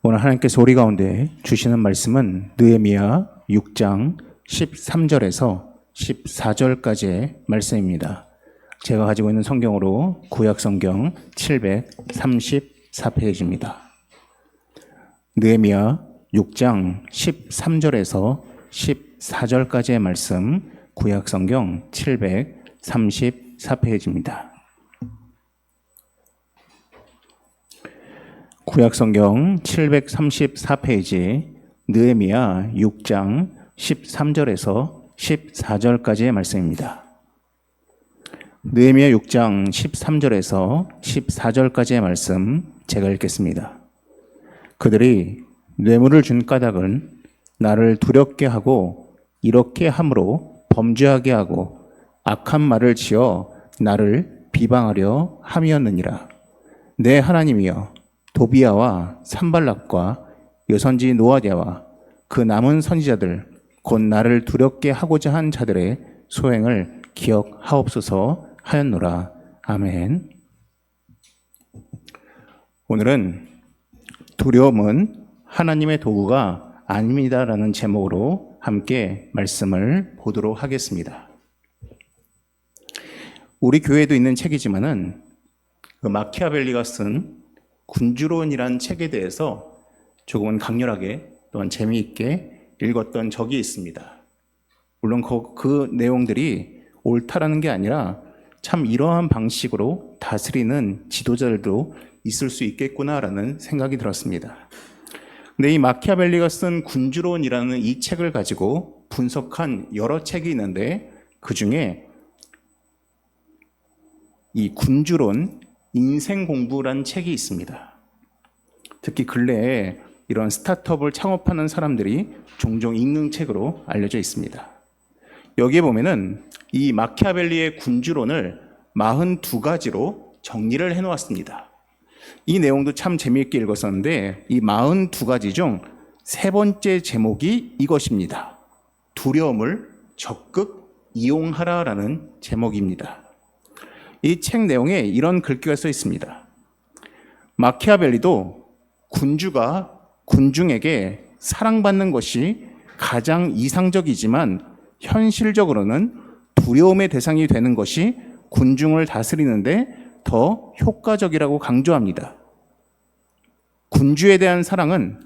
오늘 하나님께서 우리 가운데 주시는 말씀은 느헤미야 6장 13절에서 14절까지의 말씀입니다. 제가 가지고 있는 성경으로 구약성경 734페이지입니다. 느헤미야 6장 13절에서 14절까지의 말씀, 구약성경 734페이지입니다. 구약성경 734페이지 느헤미야 6장 13절에서 14절까지의 말씀입니다. 느헤미야 6장 13절에서 14절까지의 말씀 제가 읽겠습니다. 그들이 뇌물을 준 까닭은 나를 두렵게 하고 이렇게 함으로 범죄하게 하고 악한 말을 지어 나를 비방하려 함이었느니라. 내 하나님이여, 도비야와 산발락과 여선지 노아디아와 그 남은 선지자들 곧 나를 두렵게 하고자 한 자들의 소행을 기억하옵소서 하였노라. 아멘. 오늘은 두려움은 하나님의 도구가 아닙니다라는 제목으로 함께 말씀을 보도록 하겠습니다. 우리 교회에도 있는 책이지만은 마키아벨리가 쓴 군주론이라는 책에 대해서 조금은 강렬하게 또한 재미있게 읽었던 적이 있습니다. 물론 그 내용들이 옳다라는 게 아니라 참 이러한 방식으로 다스리는 지도자들도 있을 수 있겠구나라는 생각이 들었습니다. 근데 이 마키아벨리가 쓴 군주론이라는 이 책을 가지고 분석한 여러 책이 있는데 그 중에 이 군주론 인생 공부란 책이 있습니다. 특히 근래에 이런 스타트업을 창업하는 사람들이 종종 읽는 책으로 알려져 있습니다. 여기에 보면은 이 마키아벨리의 군주론을 42가지로 정리를 해놓았습니다. 이 내용도 참 재미있게 읽었었는데 이 42가지 중 세 번째 제목이 이것입니다. 두려움을 적극 이용하라라는 제목입니다. 이 책 내용에 이런 글귀가 써 있습니다. 마키아벨리도 군주가 군중에게 사랑받는 것이 가장 이상적이지만 현실적으로는 두려움의 대상이 되는 것이 군중을 다스리는데 더 효과적이라고 강조합니다. 군주에 대한 사랑은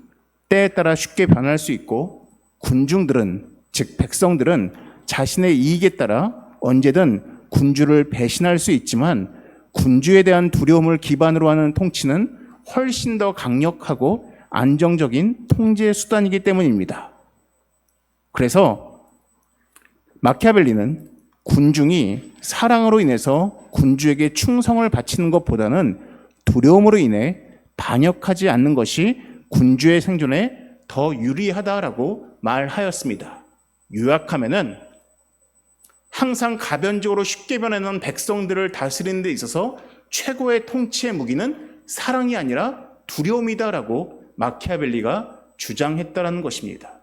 때에 따라 쉽게 변할 수 있고 군중들은, 즉 백성들은 자신의 이익에 따라 언제든 군주를 배신할 수 있지만 군주에 대한 두려움을 기반으로 하는 통치는 훨씬 더 강력하고 안정적인 통제 수단이기 때문입니다. 그래서 마키아벨리는 군중이 사랑으로 인해서 군주에게 충성을 바치는 것보다는 두려움으로 인해 반역하지 않는 것이 군주의 생존에 더 유리하다라고 말하였습니다. 요약하면은 항상 가변적으로 쉽게 변하는 백성들을 다스리는 데 있어서 최고의 통치의 무기는 사랑이 아니라 두려움이다라고 마키아벨리가 주장했다라는 것입니다.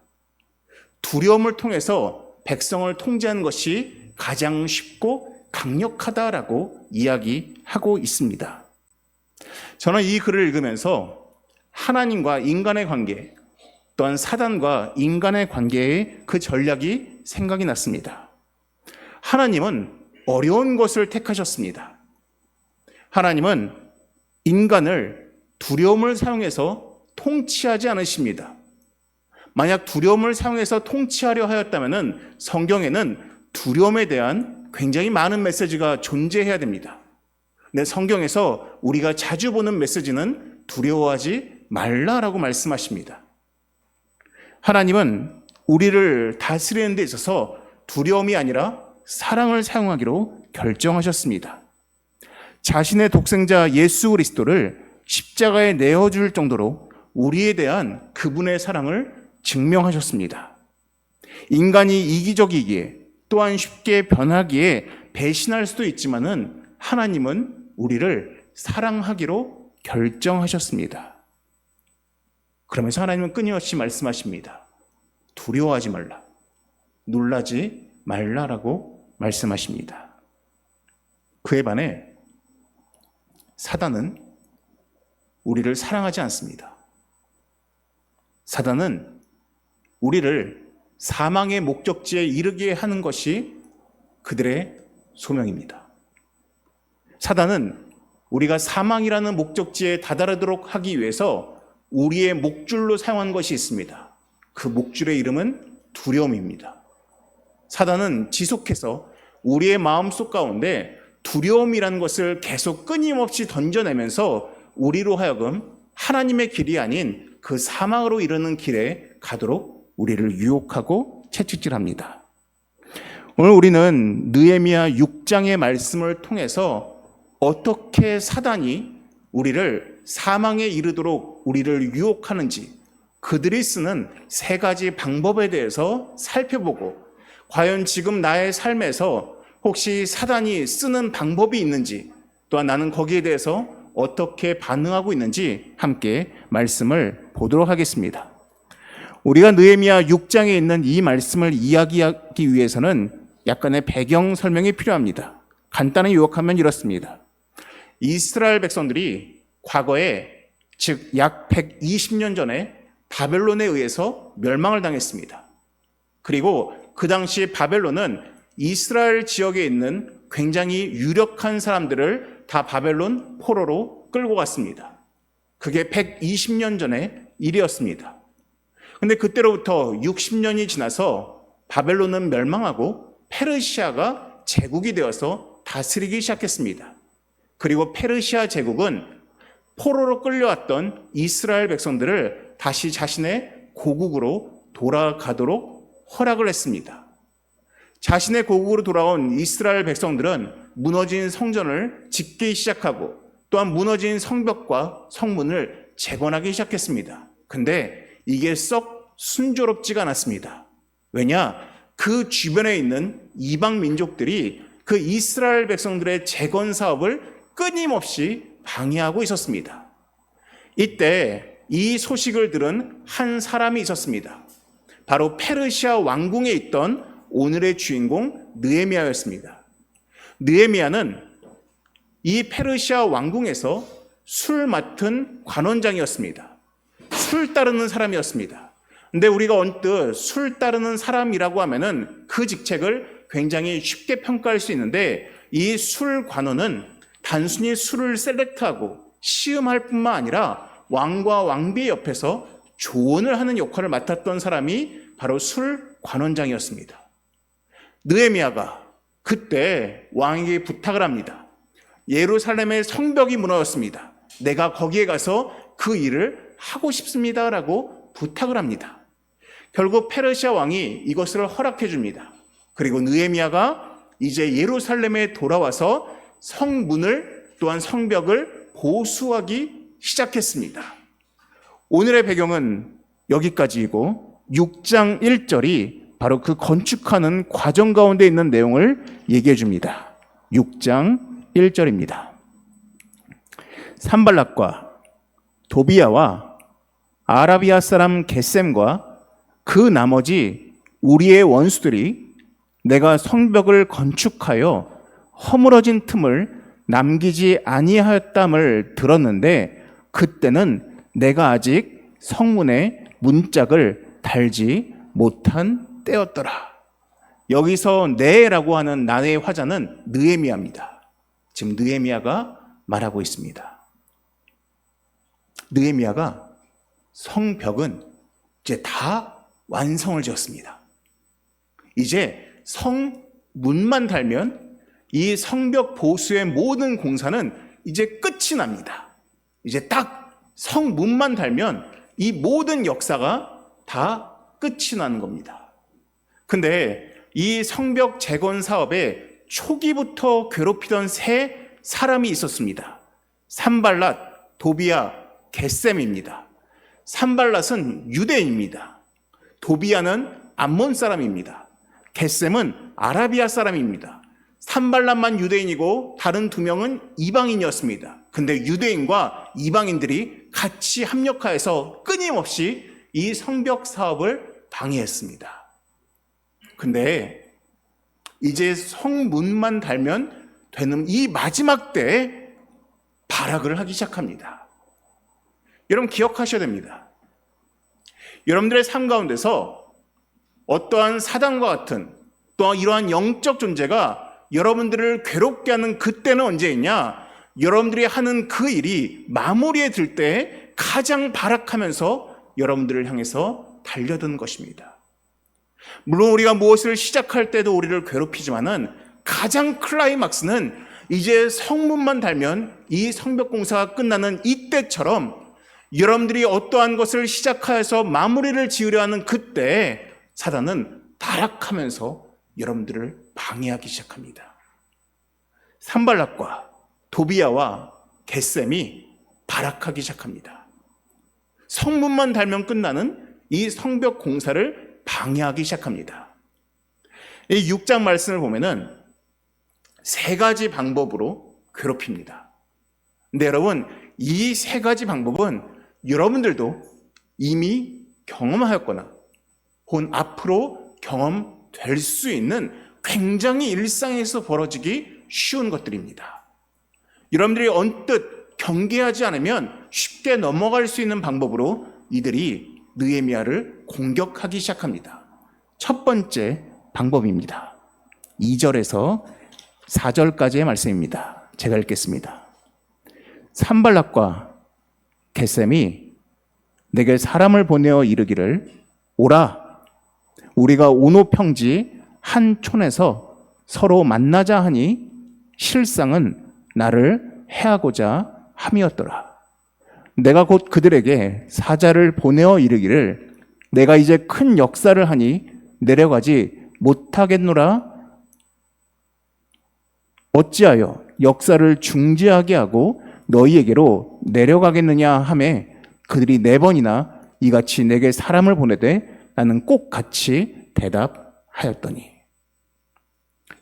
두려움을 통해서 백성을 통제하는 것이 가장 쉽고 강력하다라고 이야기하고 있습니다. 저는 이 글을 읽으면서 하나님과 인간의 관계, 또한 사단과 인간의 관계의 그 전략이 생각이 났습니다. 하나님은 어려운 것을 택하셨습니다. 하나님은 인간을 두려움을 사용해서 통치하지 않으십니다. 만약 두려움을 사용해서 통치하려 하였다면 성경에는 두려움에 대한 굉장히 많은 메시지가 존재해야 됩니다. 근데 성경에서 우리가 자주 보는 메시지는 두려워하지 말라라고 말씀하십니다. 하나님은 우리를 다스리는 데 있어서 두려움이 아니라 사랑을 사용하기로 결정하셨습니다. 자신의 독생자 예수 그리스도를 십자가에 내어줄 정도로 우리에 대한 그분의 사랑을 증명하셨습니다. 인간이 이기적이기에 또한 쉽게 변하기에 배신할 수도 있지만은 하나님은 우리를 사랑하기로 결정하셨습니다. 그러면서 하나님은 끊임없이 말씀하십니다. 두려워하지 말라, 놀라지 말라라고 말씀하십니다. 그에 반해 사단은 우리를 사랑하지 않습니다. 사단은 우리를 사망의 목적지에 이르게 하는 것이 그들의 소명입니다. 사단은 우리가 사망이라는 목적지에 다다르도록 하기 위해서 우리의 목줄로 사용한 것이 있습니다. 그 목줄의 이름은 두려움입니다. 사단은 지속해서 우리의 마음속 가운데 두려움이라는 것을 계속 끊임없이 던져내면서 우리로 하여금 하나님의 길이 아닌 그 사망으로 이르는 길에 가도록 우리를 유혹하고 채찍질합니다. 오늘 우리는 느헤미야 6장의 말씀을 통해서 어떻게 사단이 우리를 사망에 이르도록 우리를 유혹하는지, 그들이 쓰는 세 가지 방법에 대해서 살펴보고, 과연 지금 나의 삶에서 혹시 사단이 쓰는 방법이 있는지, 또한 나는 거기에 대해서 어떻게 반응하고 있는지 함께 말씀을 보도록 하겠습니다. 우리가 느헤미야 6장에 있는 이 말씀을 이야기하기 위해서는 약간의 배경 설명이 필요합니다. 간단히 요약하면 이렇습니다. 이스라엘 백성들이 과거에, 즉 약 120년 전에 바벨론에 의해서 멸망을 당했습니다. 그리고 그 당시 바벨론은 이스라엘 지역에 있는 굉장히 유력한 사람들을 다 바벨론 포로로 끌고 갔습니다. 그게 120년 전의 일이었습니다. 근데 그때로부터 60년이 지나서 바벨론은 멸망하고 페르시아가 제국이 되어서 다스리기 시작했습니다. 그리고 페르시아 제국은 포로로 끌려왔던 이스라엘 백성들을 다시 자신의 고국으로 돌아가도록 허락을 했습니다. 자신의 고국으로 돌아온 이스라엘 백성들은 무너진 성전을 짓기 시작하고, 또한 무너진 성벽과 성문을 재건하기 시작했습니다. 근데 이게 썩 순조롭지가 않았습니다. 왜냐? 그 주변에 있는 이방 민족들이 그 이스라엘 백성들의 재건 사업을 끊임없이 방해하고 있었습니다. 이때 이 소식을 들은 한 사람이 있었습니다. 바로 페르시아 왕궁에 있던 오늘의 주인공 느헤미야였습니다. 느헤미야는 이 페르시아 왕궁에서 술 맡은 관원장이었습니다. 술 따르는 사람이었습니다. 근데 우리가 언뜻 술 따르는 사람이라고 하면은 그 직책을 굉장히 쉽게 평가할 수 있는데, 이 술 관원은 단순히 술을 셀렉트하고 시음할 뿐만 아니라 왕과 왕비 옆에서 조언을 하는 역할을 맡았던 사람이 바로 술 관원장이었습니다. 느헤미야가 그때 왕에게 부탁을 합니다. 예루살렘의 성벽이 무너졌습니다. 내가 거기에 가서 그 일을 하고 싶습니다라고 부탁을 합니다. 결국 페르시아 왕이 이것을 허락해 줍니다. 그리고 느헤미야가 이제 예루살렘에 돌아와서 성문을, 또한 성벽을 보수하기 시작했습니다. 오늘의 배경은 여기까지이고 6장 1절이 바로 그 건축하는 과정 가운데 있는 내용을 얘기해 줍니다. 6장 1절입니다. 산발락과 도비야와 아라비아 사람 겟셈과 그 나머지 우리의 원수들이 내가 성벽을 건축하여 허물어진 틈을 남기지 아니하였담을 들었는데, 그때는 내가 아직 성문에 문짝을 달지 못한 때였더라. 여기서 네라고 하는 나의 화자는 느헤미야입니다. 지금 느헤미야가 말하고 있습니다. 느헤미야가 성벽은 이제 다 완성을 지었습니다. 이제 성문만 달면 이 성벽 보수의 모든 공사는 이제 끝이 납니다. 이제 딱 성문만 달면 이 모든 역사가 다 끝이 나는 겁니다. 근데 이 성벽 재건 사업에 초기부터 괴롭히던 세 사람이 있었습니다. 산발랏, 도비야, 겟셈입니다. 산발랏은 유대인입니다. 도비야는 암몬 사람입니다. 겟셈은 아라비아 사람입니다. 산발랏만 유대인이고 다른 두 명은 이방인이었습니다. 근데 유대인과 이방인들이 같이 합력하여서 끊임없이 이 성벽 사업을 방해했습니다. 근데 이제 성문만 달면 되는 이 마지막 때에 발악을 하기 시작합니다. 여러분 기억하셔야 됩니다. 여러분들의 삶 가운데서 어떠한 사단과 같은 또한 이러한 영적 존재가 여러분들을 괴롭게 하는 그때는 언제였냐? 여러분들이 하는 그 일이 마무리에 들 때 가장 발악하면서 여러분들을 향해서 달려드는 것입니다. 물론 우리가 무엇을 시작할 때도 우리를 괴롭히지만은 가장 클라이막스는 이제 성문만 달면 이 성벽 공사가 끝나는 이때처럼 여러분들이 어떠한 것을 시작하여서 마무리를 지으려 하는 그때 사단은 타락하면서 여러분들을 방해하기 시작합니다. 산발락과 도비야와 겟셈이 발악하기 시작합니다. 성문만 달면 끝나는 이 성벽 공사를 방해하기 시작합니다. 이 6장 말씀을 보면은 세 가지 방법으로 괴롭힙니다. 근데 여러분, 이 세 가지 방법은 여러분들도 이미 경험하였거나 혹은 앞으로 경험될 수 있는 굉장히 일상에서 벌어지기 쉬운 것들입니다. 여러분들이 언뜻 경계하지 않으면 쉽게 넘어갈 수 있는 방법으로 이들이 느헤미야를 공격하기 시작합니다. 첫 번째 방법입니다. 2절에서 4절까지의 말씀입니다. 제가 읽겠습니다. 산발락과 겟셈이 내게 사람을 보내어 이르기를 오라, 우리가 오노 평지 한 촌에서 서로 만나자 하니 실상은 나를 해하고자 함이었더라. 내가 곧 그들에게 사자를 보내어 이르기를 내가 이제 큰 역사를 하니 내려가지 못하겠노라. 어찌하여 역사를 중지하게 하고 너희에게로 내려가겠느냐 하매 그들이 4번이나 이같이 내게 사람을 보내되 나는 꼭 같이 대답하였더니.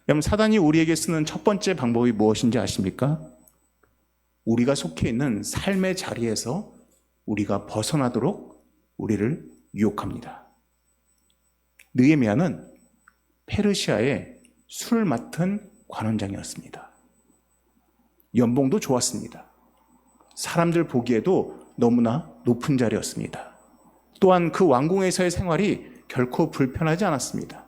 여러분, 사단이 우리에게 쓰는 첫 번째 방법이 무엇인지 아십니까? 우리가 속해 있는 삶의 자리에서 우리가 벗어나도록 우리를 유혹합니다. 느헤미야는 페르시아의 술 맡은 관원장이었습니다. 연봉도 좋았습니다. 사람들 보기에도 너무나 높은 자리였습니다. 또한 그 왕궁에서의 생활이 결코 불편하지 않았습니다.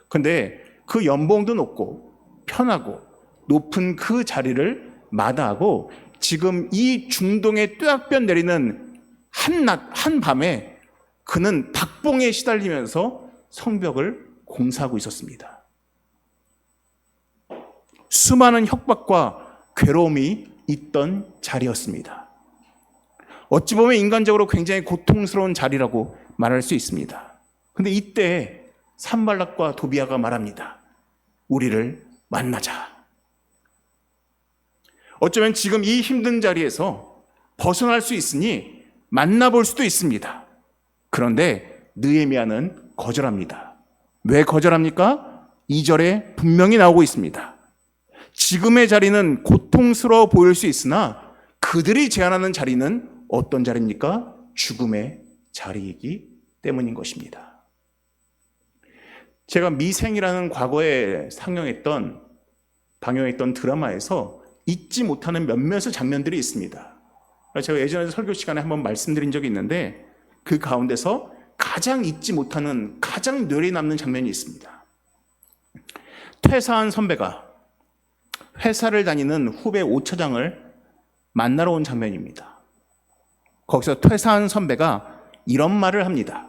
그런데 그 연봉도 높고 편하고 높은 그 자리를 마다하고 지금 이 중동의 뙤약볕 내리는 한밤에 그는 박봉에 시달리면서 성벽을 공사하고 있었습니다. 수많은 협박과 괴로움이 있던 자리였습니다. 어찌 보면 인간적으로 굉장히 고통스러운 자리라고 말할 수 있습니다. 그런데 이때 산발락과 도비야가 말합니다. 우리를 만나자. 어쩌면 지금 이 힘든 자리에서 벗어날 수 있으니 만나볼 수도 있습니다. 그런데 느헤미야는 거절합니다. 왜 거절합니까? 2절에 분명히 나오고 있습니다. 지금의 자리는 고통스러워 보일 수 있으나 그들이 제안하는 자리는 어떤 자리입니까? 죽음의 자리이기 때문인 것입니다. 제가 미생이라는 과거에 방영했던 드라마에서 잊지 못하는 몇몇의 장면들이 있습니다. 제가 예전에 설교 시간에 한번 말씀드린 적이 있는데 그 가운데서 가장 잊지 못하는, 가장 뇌리에 남는 장면이 있습니다. 퇴사한 선배가 회사를 다니는 후배 5차장을 만나러 온 장면입니다. 거기서 퇴사한 선배가 이런 말을 합니다.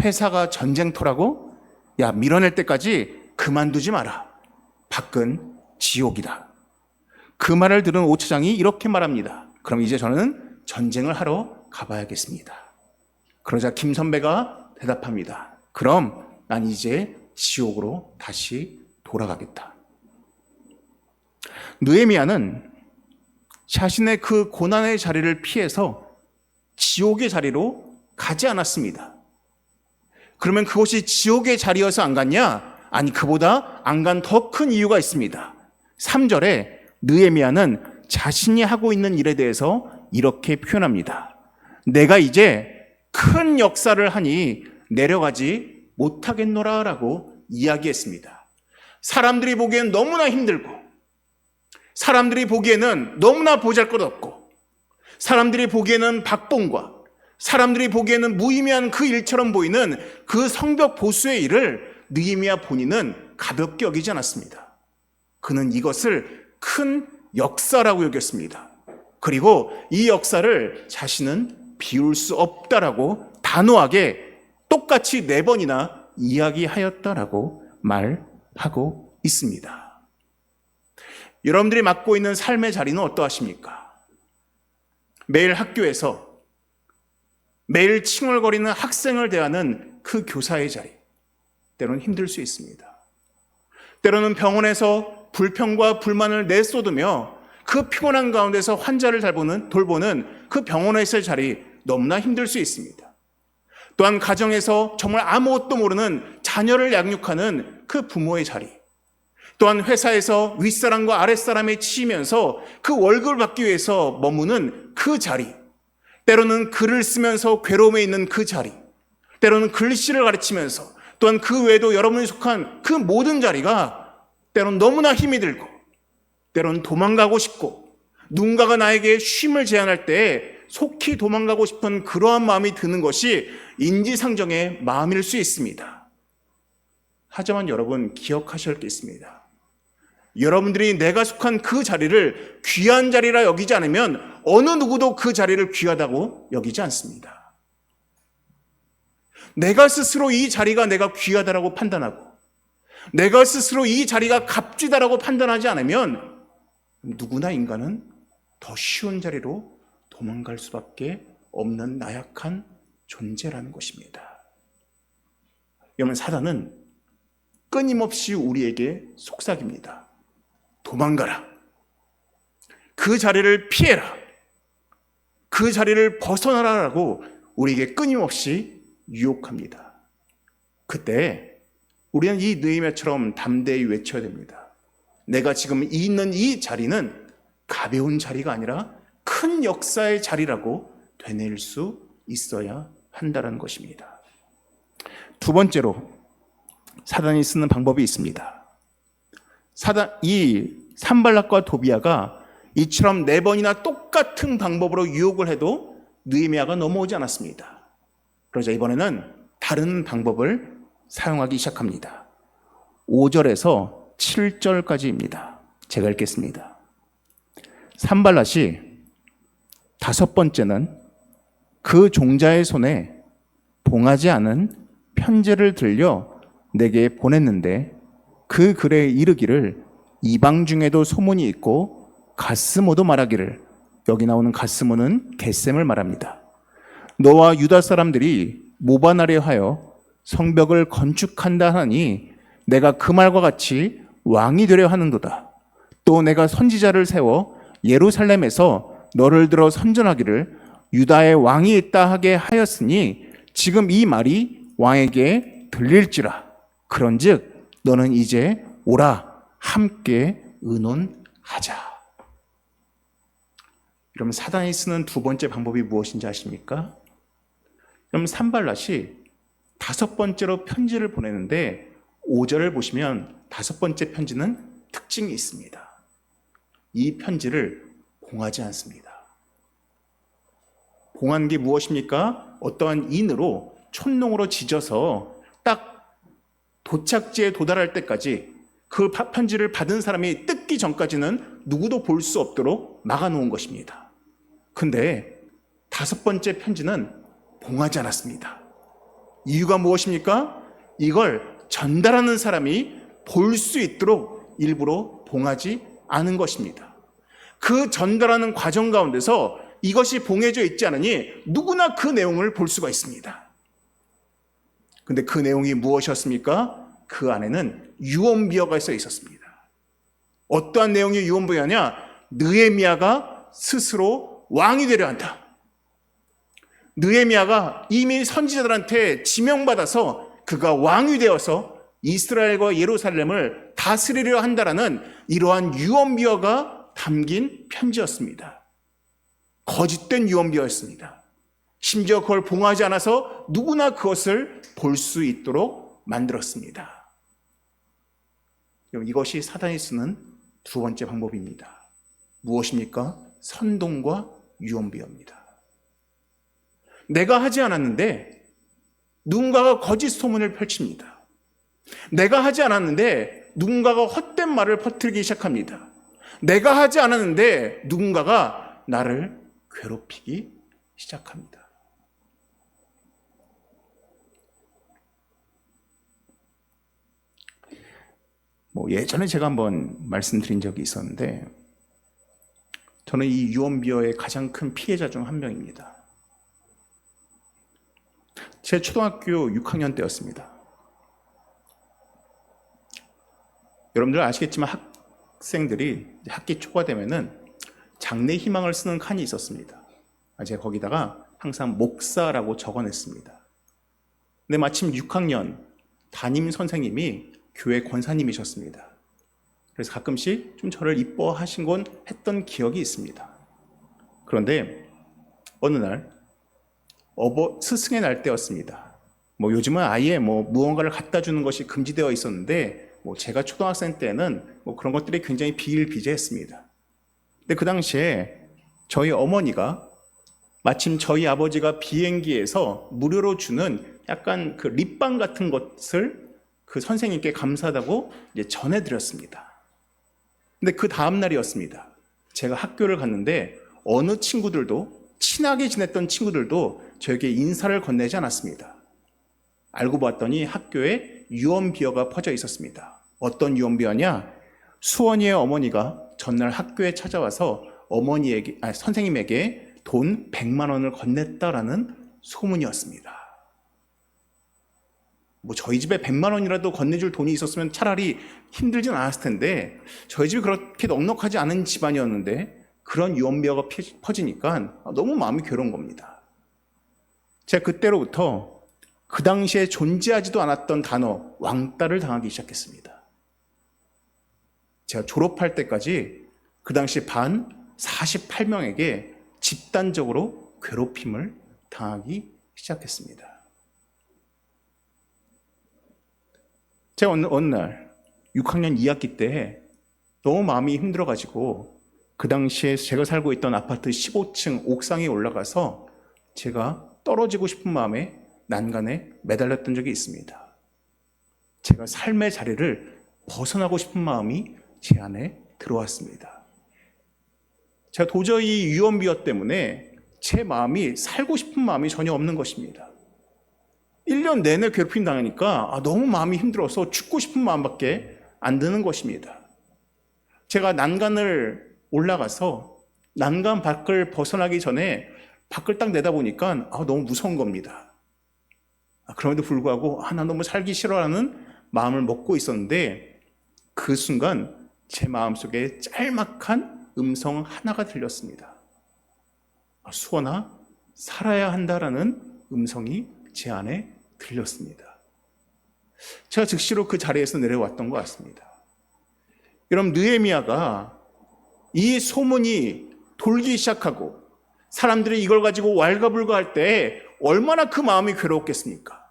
회사가 전쟁터라고? 야, 밀어낼 때까지 그만두지 마라. 밖은 지옥이다. 그 말을 들은 5차장이 이렇게 말합니다. 그럼 이제 저는 전쟁을 하러 가봐야겠습니다. 그러자 김 선배가 대답합니다. 그럼 난 이제 지옥으로 다시 돌아가겠다. 느헤미야는 자신의 그 고난의 자리를 피해서 지옥의 자리로 가지 않았습니다. 그러면 그곳이 지옥의 자리여서 안 갔냐? 아니, 그보다 안 간 더 큰 이유가 있습니다. 3절에 느헤미야는 자신이 하고 있는 일에 대해서 이렇게 표현합니다. 내가 이제 큰 역사를 하니 내려가지 못하겠노라 라고 이야기했습니다. 사람들이 보기엔 너무나 힘들고, 사람들이 보기에는 너무나 보잘것없고, 사람들이 보기에는 박봉과 사람들이 보기에는 무의미한 그 일처럼 보이는 그 성벽 보수의 일을 느헤미야 본인은 가볍게 여기지 않았습니다. 그는 이것을 큰 역사라고 여겼습니다. 그리고 이 역사를 자신은 비울 수 없다라고 단호하게 똑같이 4번이나 이야기하였다라고 말하고 있습니다. 여러분들이 맡고 있는 삶의 자리는 어떠하십니까? 매일 학교에서 매일 칭얼거리는 학생을 대하는 그 교사의 자리, 때로는 힘들 수 있습니다. 때로는 병원에서 불평과 불만을 내쏟으며 그 피곤한 가운데서 환자를 돌보는 그 병원에서의 자리, 너무나 힘들 수 있습니다. 또한 가정에서 정말 아무것도 모르는 자녀를 양육하는 그 부모의 자리, 또한 회사에서 윗사람과 아랫사람에 치이면서 그 월급을 받기 위해서 머무는 그 자리, 때로는 글을 쓰면서 괴로움에 있는 그 자리, 때로는 글씨를 가르치면서, 또한 그 외에도 여러분이 속한 그 모든 자리가 때로는 너무나 힘이 들고, 때로는 도망가고 싶고, 누군가가 나에게 쉼을 제안할 때 속히 도망가고 싶은 그러한 마음이 드는 것이 인지상정의 마음일 수 있습니다. 하지만 여러분, 기억하셔야 게 있습니다. 여러분들이 내가 속한 그 자리를 귀한 자리라 여기지 않으면 어느 누구도 그 자리를 귀하다고 여기지 않습니다. 내가 스스로 이 자리가 내가 귀하다라고 판단하고, 내가 스스로 이 자리가 값지다라고 판단하지 않으면 누구나 인간은 더 쉬운 자리로 도망갈 수밖에 없는 나약한 존재라는 것입니다. 여러분, 사단은 끊임없이 우리에게 속삭입니다. 도망가라. 그 자리를 피해라. 그 자리를 벗어나라라고 우리에게 끊임없이 유혹합니다. 그때 우리는 이 느헤미야처럼 담대히 외쳐야 됩니다. 내가 지금 있는 이 자리는 가벼운 자리가 아니라 큰 역사의 자리라고 되뇌일 수 있어야 한다는 것입니다. 두 번째로 사단이 쓰는 방법이 있습니다. 이 산발락과 도비아가 이처럼 4번이나 똑같은 방법으로 유혹을 해도 느헤미야가 넘어오지 않았습니다. 그러자 이번에는 다른 방법을 사용하기 시작합니다. 5절에서 7절까지입니다. 제가 읽겠습니다. 산발락이 5번째는 그 종자의 손에 봉하지 않은 편지를 들려 내게 보냈는데 그 글에 이르기를 이방 중에도 소문이 있고 가스모도 말하기를, 여기 나오는 가스모는 겟셈을 말합니다. 너와 유다 사람들이 모반하려 하여 성벽을 건축한다 하니 내가 그 말과 같이 왕이 되려 하는도다. 또 내가 선지자를 세워 예루살렘에서 너를 들어 선전하기를 유다의 왕이 있다 하게 하였으니 지금 이 말이 왕에게 들릴지라. 그런즉 너는 이제 오라, 함께 의논하자. 여러분, 사단이 쓰는 두 번째 방법이 무엇인지 아십니까? 여러분, 산발락이 5번째로 편지를 보내는데 5절을 보시면 5번째 편지는 특징이 있습니다. 이 편지를 봉하지 않습니다. 봉한 게 무엇입니까? 어떠한 인으로 촛농으로 지져서 딱 도착지에 도달할 때까지 그 편지를 받은 사람이 뜯기 전까지는 누구도 볼 수 없도록 막아놓은 것입니다. 근데 5번째 편지는 봉하지 않았습니다. 이유가 무엇입니까? 이걸 전달하는 사람이 볼 수 있도록 일부러 봉하지 않은 것입니다. 그 전달하는 과정 가운데서 이것이 봉해져 있지 않으니 누구나 그 내용을 볼 수가 있습니다. 근데 그 내용이 무엇이었습니까? 그 안에는 유언비어가 써 있었습니다. 어떠한 내용이 유언비어냐? 느헤미야가 스스로 왕이 되려 한다. 느헤미야가 이미 선지자들한테 지명받아서 그가 왕이 되어서 이스라엘과 예루살렘을 다스리려 한다라는 이러한 유언비어가 담긴 편지였습니다. 거짓된 유언비어였습니다. 심지어 그걸 봉하지 않아서 누구나 그것을 볼 수 있도록 만들었습니다. 이것이 사단이 쓰는 두 번째 방법입니다. 무엇입니까? 선동과 유언비어입니다. 내가 하지 않았는데 누군가가 거짓 소문을 펼칩니다. 내가 하지 않았는데 누군가가 헛된 말을 퍼뜨리기 시작합니다. 내가 하지 않았는데 누군가가 나를 괴롭히기 시작합니다. 예전에 제가 한번 말씀드린 적이 있었는데, 저는 이 유언비어의 가장 큰 피해자 중 한 명입니다. 제 초등학교 6학년 때였습니다. 여러분들 아시겠지만 학생들이 학기 초가 되면은 장래 희망을 쓰는 칸이 있었습니다. 제가 거기다가 항상 목사라고 적어냈습니다. 근데 마침 6학년 담임 선생님이 교회 권사님이셨습니다. 그래서 가끔씩 좀 저를 이뻐하신 했던 기억이 있습니다. 그런데 어느 날 스승의 날 때였습니다. 요즘은 아예 무언가를 갖다 주는 것이 금지되어 있었는데 제가 초등학생 때는 그런 것들이 굉장히 비일비재했습니다. 근데 그 당시에 저희 어머니가 마침 저희 아버지가 비행기에서 무료로 주는 약간 그 립밤 같은 것을 그 선생님께 감사하다고 전해드렸습니다. 근데 그 다음 날이었습니다. 제가 학교를 갔는데 어느 친구들도, 친하게 지냈던 친구들도 저에게 인사를 건네지 않았습니다. 알고 봤더니 학교에 유언비어가 퍼져 있었습니다. 어떤 유언비어냐? 수원이의 어머니가 전날 학교에 찾아와서 선생님에게 돈 100만 원을 건넸다라는 소문이었습니다. 저희 집에 100만 원이라도 건네줄 돈이 있었으면 차라리 힘들진 않았을 텐데, 저희 집이 그렇게 넉넉하지 않은 집안이었는데 그런 유언비어가 퍼지니까 너무 마음이 괴로운 겁니다. 제가 그때로부터 그 당시에 존재하지도 않았던 단어 왕따를 당하기 시작했습니다. 제가 졸업할 때까지 그 당시 반 48명에게 집단적으로 괴롭힘을 당하기 시작했습니다. 제가 어느 날 6학년 2학기 때 너무 마음이 힘들어가지고 그 당시에 제가 살고 있던 아파트 15층 옥상에 올라가서 제가 떨어지고 싶은 마음에 난간에 매달렸던 적이 있습니다. 제가 삶의 자리를 벗어나고 싶은 마음이 제 안에 들어왔습니다. 제가 도저히 유언비어 때문에 제 마음이 살고 싶은 마음이 전혀 없는 것입니다. 1년 내내 괴롭힘 당하니까 너무 마음이 힘들어서 죽고 싶은 마음밖에 안 드는 것입니다. 제가 난간을 올라가서 난간 밖을 벗어나기 전에 밖을 딱 내다보니까 너무 무서운 겁니다. 그럼에도 불구하고 나 너무 살기 싫어하는 마음을 먹고 있었는데, 그 순간 제 마음속에 짤막한 음성 하나가 들렸습니다. 수원아, 살아야 한다라는 음성이 제 안에 들렸습니다. 제가 즉시로 그 자리에서 내려왔던 것 같습니다. 여러분, 느헤미야가 이 소문이 돌기 시작하고 사람들이 이걸 가지고 왈가불가할 때 얼마나 그 마음이 괴로웠겠습니까?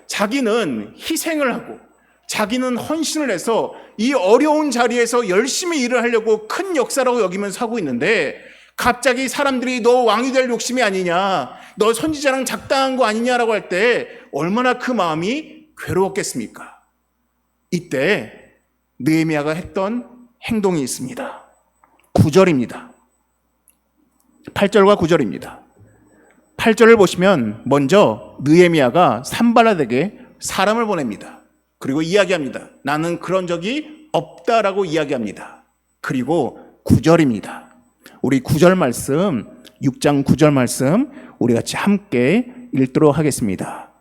자기는 희생을 하고 자기는 헌신을 해서 이 어려운 자리에서 열심히 일을 하려고 큰 역사라고 여기면서 하고 있는데, 갑자기 사람들이 너 왕이 될 욕심이 아니냐, 너 선지자랑 작당한 거 아니냐라고 할 때 얼마나 그 마음이 괴로웠겠습니까? 이때 느헤미야가 했던 행동이 있습니다. 9절입니다. 8절과 9절입니다. 8절을 보시면 먼저 느헤미야가 산발랏에게 사람을 보냅니다. 그리고 이야기합니다. 나는 그런 적이 없다라고 이야기합니다. 그리고 9절입니다. 우리 9절 말씀, 6장 9절 말씀 우리 같이 함께 읽도록 하겠습니다.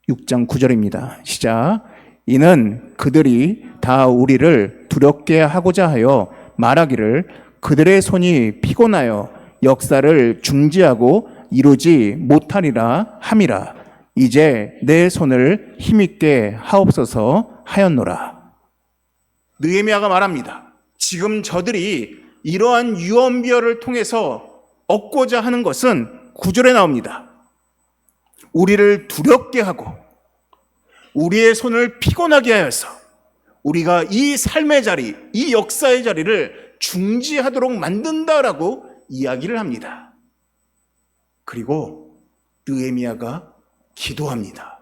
6장 9절입니다. 시작. 이는 그들이 다 우리를 두렵게 하고자 하여 말하기를 그들의 손이 피곤하여 역사를 중지하고 이루지 못하리라 함이라. 이제 내 손을 힘있게 하옵소서 하였노라. 느헤미야가 말합니다. 지금 저들이 이러한 유언비어를 통해서 얻고자 하는 것은 9절에 나옵니다. 우리를 두렵게 하고 우리의 손을 피곤하게 하여서 우리가 이 삶의 자리, 이 역사의 자리를 중지하도록 만든다라고 이야기를 합니다. 그리고 느헤미야가 기도합니다.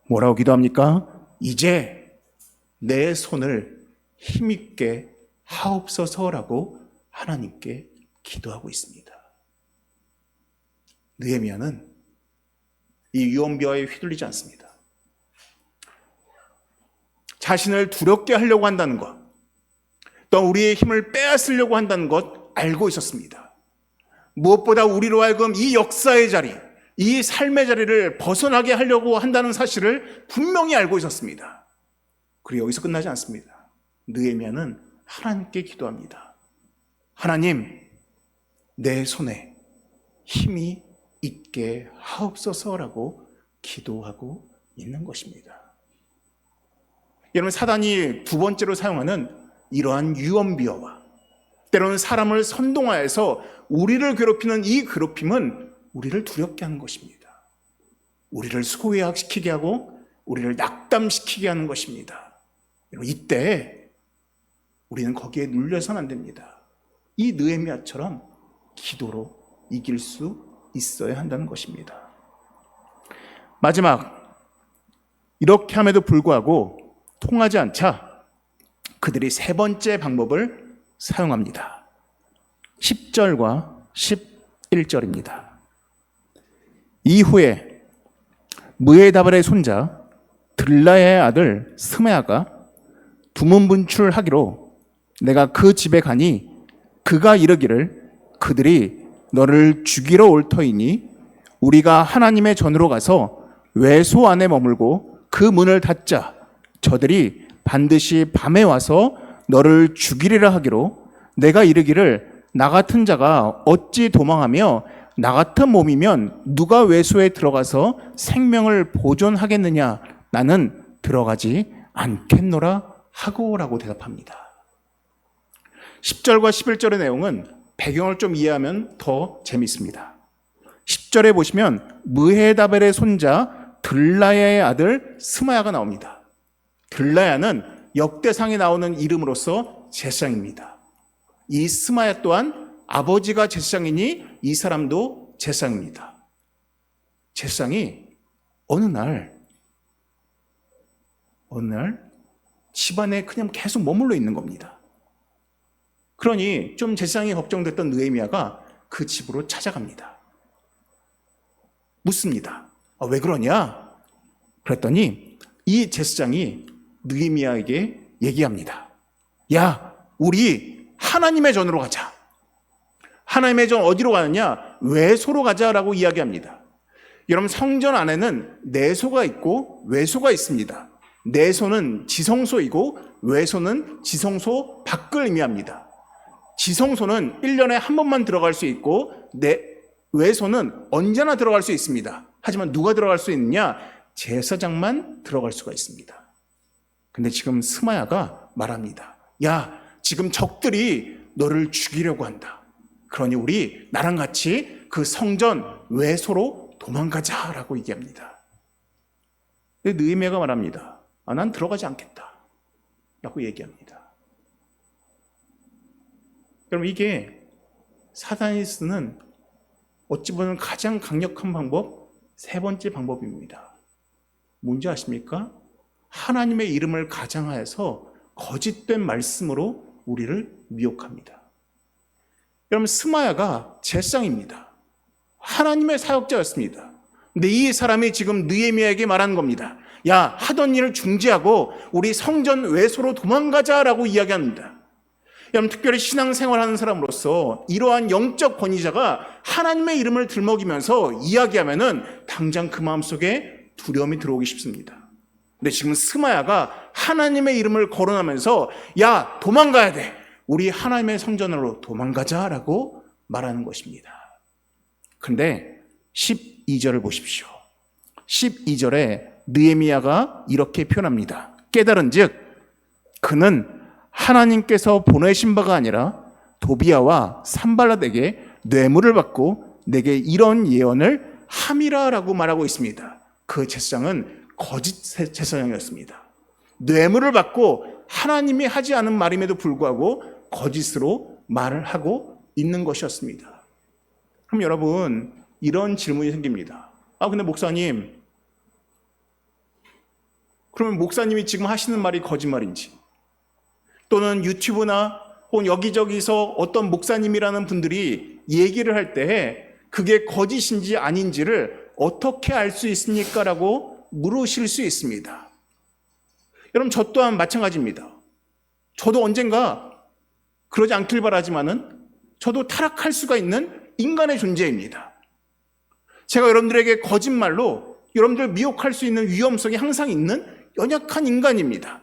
뭐라고 기도합니까? 이제 내 손을 힘있게 하옵소서라고 하나님께 기도하고 있습니다. 느헤미야는 이 유언비어에 휘둘리지 않습니다. 자신을 두렵게 하려고 한다는 것, 또 우리의 힘을 빼앗으려고 한다는 것 알고 있었습니다. 무엇보다 우리로 하여금 이 역사의 자리, 이 삶의 자리를 벗어나게 하려고 한다는 사실을 분명히 알고 있었습니다. 그리고 여기서 끝나지 않습니다. 느헤미야는 하나님께 기도합니다. 하나님, 내 손에 힘이 있게 하옵소서라고 기도하고 있는 것입니다. 여러분, 사단이 두 번째로 사용하는 이러한 유언비어와 때로는 사람을 선동하여서 우리를 괴롭히는 이 괴롭힘은 우리를 두렵게 하는 것입니다. 우리를 소외시키게 하고 우리를 낙담시키게 하는 것입니다. 여러분, 이때 우리는 거기에 눌려서는 안 됩니다. 이 느헤미야처럼 기도로 이길 수 있어야 한다는 것입니다. 마지막, 이렇게 함에도 불구하고 통하지 않자 그들이 세 번째 방법을 사용합니다. 10절과 11절입니다. 이후에 무에다발의 손자 들라야의 아들 스메아가 두문분출하기로 내가 그 집에 가니 그가 이르기를 그들이 너를 죽이러 올 터이니 우리가 하나님의 전으로 가서 외소 안에 머물고 그 문을 닫자. 저들이 반드시 밤에 와서 너를 죽이리라 하기로 내가 이르기를 나 같은 자가 어찌 도망하며 나 같은 몸이면 누가 외소에 들어가서 생명을 보존하겠느냐. 나는 들어가지 않겠노라 하고라고 대답합니다. 10절과 11절의 내용은 배경을 좀 이해하면 더 재밌습니다. 10절에 보시면 무헤다벨의 손자 들라야의 아들 스마야가 나옵니다. 들라야는 역대상에 나오는 이름으로서 제사장입니다. 이 스마야 또한 아버지가 제사장이니 이 사람도 제사장입니다. 제사장이 어느 날 집안에 그냥 계속 머물러 있는 겁니다. 그러니 좀 제사장이 걱정됐던 느헤미야가 그 집으로 찾아갑니다. 묻습니다. 왜 그러냐? 그랬더니 이 제사장이 느헤미야에게 얘기합니다. 야, 우리 하나님의 전으로 가자. 하나님의 전 어디로 가느냐? 외소로 가자라고 이야기합니다. 여러분, 성전 안에는 내소가 있고 외소가 있습니다. 내소는 지성소이고 외소는 지성소 밖을 의미합니다. 지성소는 1년에 한 번만 들어갈 수 있고 외소는 언제나 들어갈 수 있습니다. 하지만 누가 들어갈 수 있느냐? 제사장만 들어갈 수가 있습니다. 근데 지금 스마야가 말합니다. 야, 지금 적들이 너를 죽이려고 한다. 그러니 우리 나랑 같이 그 성전 외소로 도망가자라고 얘기합니다. 근데 느헤미야가 말합니다. 난 들어가지 않겠다 라고 얘기합니다. 여러분, 이게 사단이 쓰는 어찌 보면 가장 강력한 방법, 세 번째 방법입니다. 뭔지 아십니까? 하나님의 이름을 가장하여서 거짓된 말씀으로 우리를 미혹합니다. 여러분, 스마야가 제사장입니다. 하나님의 사역자였습니다. 근데 이 사람이 지금 느헤미야에게 말하는 겁니다. 야, 하던 일을 중지하고 우리 성전 외소로 도망가자라고 이야기합니다. 여러분, 특별히 신앙생활하는 사람으로서 이러한 영적 권위자가 하나님의 이름을 들먹이면서 이야기하면은 당장 그 마음속에 두려움이 들어오기 쉽습니다. 근데 지금 스마야가 하나님의 이름을 거론하면서 야, 도망가야 돼. 우리 하나님의 성전으로 도망가자라고 말하는 것입니다. 근데 12절을 보십시오. 12절에 느헤미야가 이렇게 표현합니다. 깨달은즉 그는 하나님께서 보내신 바가 아니라 도비야와 산발랏에게 뇌물을 받고 내게 이런 예언을 함이라라고 말하고 있습니다. 그 제사장은 거짓 제사장이었습니다. 뇌물을 받고 하나님이 하지 않은 말임에도 불구하고 거짓으로 말을 하고 있는 것이었습니다. 그럼 여러분, 이런 질문이 생깁니다. 근데 목사님, 그러면 목사님이 지금 하시는 말이 거짓말인지, 또는 유튜브나 혹은 여기저기서 어떤 목사님이라는 분들이 얘기를 할 때 그게 거짓인지 아닌지를 어떻게 알 수 있습니까? 라고 물으실 수 있습니다. 여러분, 저 또한 마찬가지입니다. 저도 언젠가 그러지 않길 바라지만은 저도 타락할 수가 있는 인간의 존재입니다. 제가 여러분들에게 거짓말로 여러분들 미혹할 수 있는 위험성이 항상 있는 연약한 인간입니다.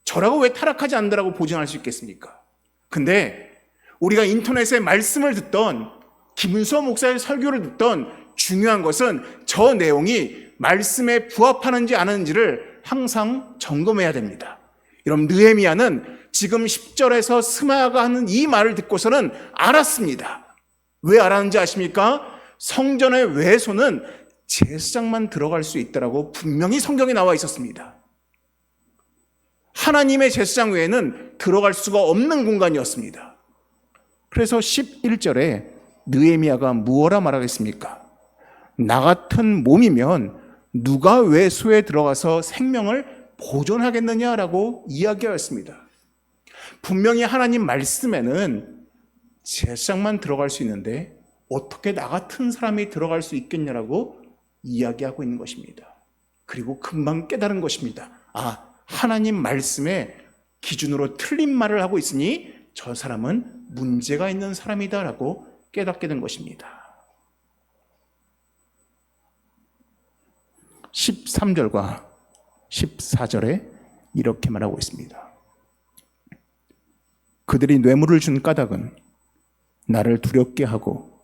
저라고 왜 타락하지 않는다라고 보장할 수 있겠습니까? 근데 우리가 인터넷에 말씀을 듣던 김은수 목사의 설교를 듣던 중요한 것은 저 내용이 말씀에 부합하는지 안 하는지를 항상 점검해야 됩니다. 여러분, 느헤미야는 지금 10절에서 스마야가 하는 이 말을 듣고서는 알았습니다. 왜 알았는지 아십니까? 성전의 외소는 제사장만 들어갈 수 있다라고 분명히 성경에 나와 있었습니다. 하나님의 제사장 외에는 들어갈 수가 없는 공간이었습니다. 그래서 11절에 느헤미야가 무엇라 말하겠습니까? 나 같은 몸이면 누가 외소에 들어가서 생명을 보존하겠느냐라고 이야기하였습니다. 분명히 하나님 말씀에는 제사장만 들어갈 수 있는데 어떻게 나 같은 사람이 들어갈 수 있겠냐라고 이야기하고 있는 것입니다. 그리고 금방 깨달은 것입니다. 하나님 말씀의 기준으로 틀린 말을 하고 있으니 저 사람은 문제가 있는 사람이다라고 깨닫게 된 것입니다. 13절과 14절에 이렇게 말하고 있습니다. 그들이 뇌물을 준 까닭은 나를 두렵게 하고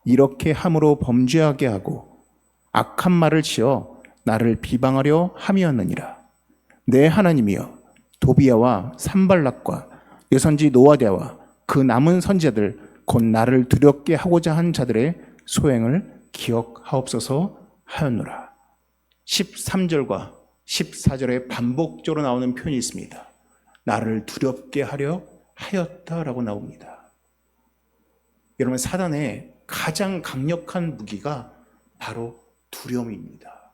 이렇게 함으로 범죄하게 하고 악한 말을 지어 나를 비방하려 함이었느니라. 내 하나님이여, 도비야와 산발락과 여선지 노아디아와 그 남은 선지자들 곧 나를 두렵게 하고자 한 자들의 소행을 기억하옵소서 하였노라. 13절과 14절에 반복적으로 나오는 표현이 있습니다. 나를 두렵게 하려 하였다라고 나옵니다. 여러분, 사단의 가장 강력한 무기가 바로 두려움입니다.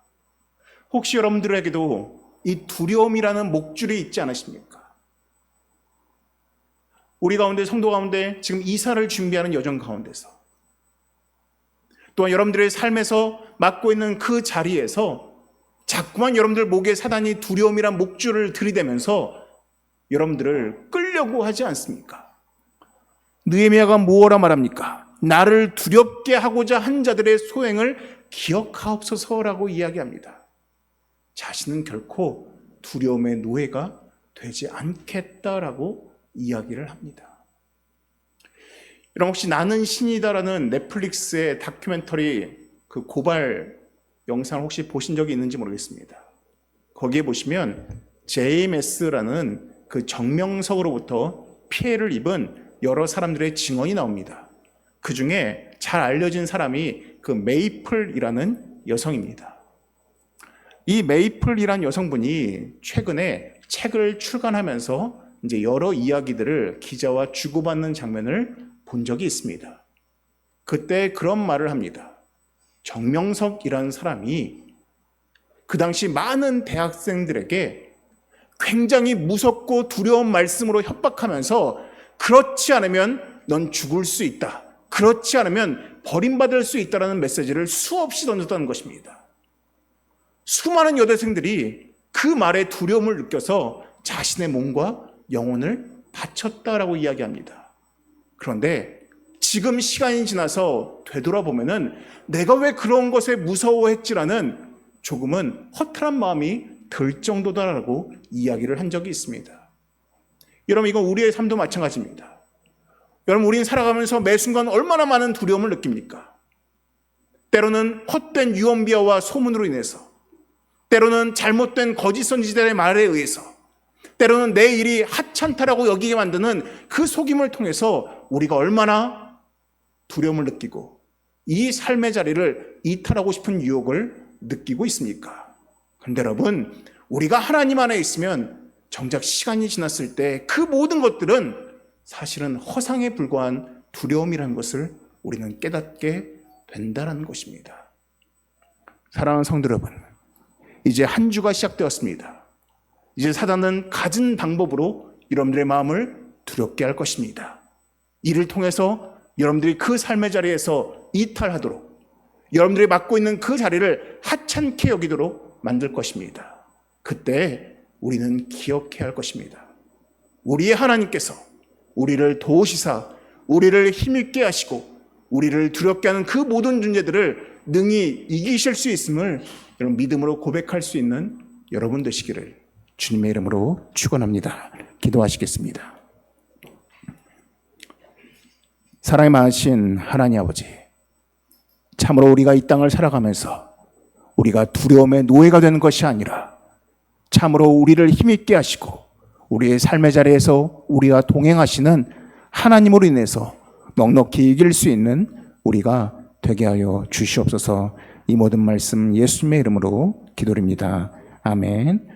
혹시 여러분들에게도 이 두려움이라는 목줄이 있지 않으십니까? 우리 가운데, 성도 가운데 지금 이사를 준비하는 여정 가운데서, 또한 여러분들의 삶에서 맡고 있는 그 자리에서 자꾸만 여러분들 목에 사단이 두려움이란 목줄을 들이대면서 여러분들을 끌려고 하지 않습니까? 느헤미야가 무엇라 말합니까? 나를 두렵게 하고자 한 자들의 소행을 기억하옵소서라고 이야기합니다. 자신은 결코 두려움의 노예가 되지 않겠다라고 이야기를 합니다. 여러분, 혹시 나는 신이다라는 넷플릭스의 다큐멘터리 그 고발 영상을 혹시 보신 적이 있는지 모르겠습니다. 거기에 보시면 JMS라는 그 정명석으로부터 피해를 입은 여러 사람들의 증언이 나옵니다. 그 중에 잘 알려진 사람이 그 메이플이라는 여성입니다. 이 메이플이라는 여성분이 최근에 책을 출간하면서 이제 여러 이야기들을 기자와 주고받는 장면을 본 적이 있습니다. 그때 그런 말을 합니다. 정명석이라는 사람이 그 당시 많은 대학생들에게 굉장히 무섭고 두려운 말씀으로 협박하면서 그렇지 않으면 넌 죽을 수 있다, 그렇지 않으면 버림받을 수 있다라는 메시지를 수없이 던졌다는 것입니다. 수많은 여대생들이 그 말에 두려움을 느껴서 자신의 몸과 영혼을 바쳤다라고 이야기합니다. 그런데 지금 시간이 지나서 되돌아보면은 내가 왜 그런 것에 무서워했지라는 조금은 허탈한 마음이 들 정도다라고 이야기를 한 적이 있습니다. 여러분, 이건 우리의 삶도 마찬가지입니다. 여러분, 우리는 살아가면서 매 순간 얼마나 많은 두려움을 느낍니까? 때로는 헛된 유언비어와 소문으로 인해서, 때로는 잘못된 거짓 선지자들의 말에 의해서, 때로는 내 일이 하찮다라고 여기게 만드는 그 속임을 통해서 우리가 얼마나 두려움을 느끼고 이 삶의 자리를 이탈하고 싶은 유혹을 느끼고 있습니까? 그런데 여러분, 우리가 하나님 안에 있으면 정작 시간이 지났을 때 그 모든 것들은 사실은 허상에 불과한 두려움이라는 것을 우리는 깨닫게 된다는 것입니다. 사랑하는 성도 여러분, 이제 한 주가 시작되었습니다. 이제 사단은 갖은 방법으로 여러분들의 마음을 두렵게 할 것입니다. 이를 통해서 여러분들이 그 삶의 자리에서 이탈하도록, 여러분들이 맡고 있는 그 자리를 하찮게 여기도록 만들 것입니다. 그때 우리는 기억해야 할 것입니다. 우리의 하나님께서 우리를 도우시사 우리를 힘있게 하시고 우리를 두렵게 하는 그 모든 존재들을 능히 이기실 수 있음을 여러분 믿음으로 고백할 수 있는 여러분 되시기를 주님의 이름으로 축원합니다. 기도하시겠습니다. 사랑이 많으신 하나님 아버지, 참으로 우리가 이 땅을 살아가면서 우리가 두려움의 노예가 되는 것이 아니라 참으로 우리를 힘있게 하시고 우리의 삶의 자리에서 우리와 동행하시는 하나님으로 인해서 넉넉히 이길 수 있는 우리가 되게 하여 주시옵소서. 이 모든 말씀 예수님의 이름으로 기도드립니다. 아멘.